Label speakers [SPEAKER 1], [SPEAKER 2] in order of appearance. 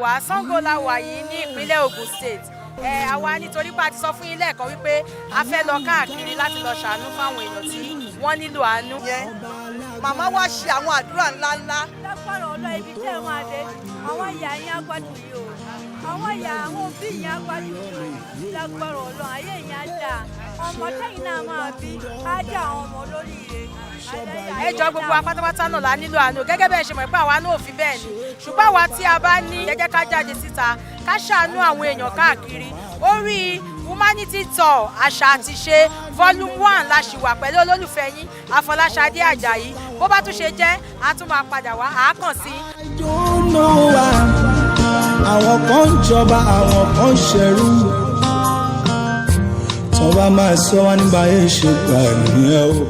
[SPEAKER 1] wá Ṣàngó la wà yìí ní ìpínlẹ̀ Ògùn State. Àwa nítorí pé a ti sọ fún yín lẹ́ẹ̀kan wípé a fẹ́ lọ káàkiri láti lọ ṣàánú fáwọn èèyàn tí wọ́n nílò àánú.
[SPEAKER 2] Màmá wa ṣe àwọn àdúrà ńláńlá.
[SPEAKER 3] Lágbára ọlọ́ ibi tí ẹ máa dé àwọn ìyá yín á gbádùn yìí o, àwọn ìyá àwọn òbí yín á gbádùn yìí o, lágbára ọlọ́ ayé yín á dà, ọmọ tẹ́yìn náà máa bí á dà àwọn ọmọ olóríire.
[SPEAKER 1] Ẹ jọ̀ọ́ gbogbo wa pátápátá náà la nílò àánú gẹ́gẹ́ bẹ́ẹ̀ ṣe mọ̀ pé àwa náà ò fi bẹ́ẹ̀ ni, ṣùgbọ́n àwa tí a bá ní ẹ jẹ́ ká jáde síta ká ṣàánú àwọn èèyàn káàkiri. Orí Humanity Tour Asa Ati Ise Volume 1 la ṣì wà pẹ̀lú olólùfẹ́ yín Afọláṣadé Àjàyí. Bó bá tún ṣe jẹ́ a tún máa padà wá àákàn sí.
[SPEAKER 4] Àwọn kan ń jọba àwọn kan ń ṣẹrú tó bá máa sọ wá nígbà yẹn ṣe gbà nìyẹn o.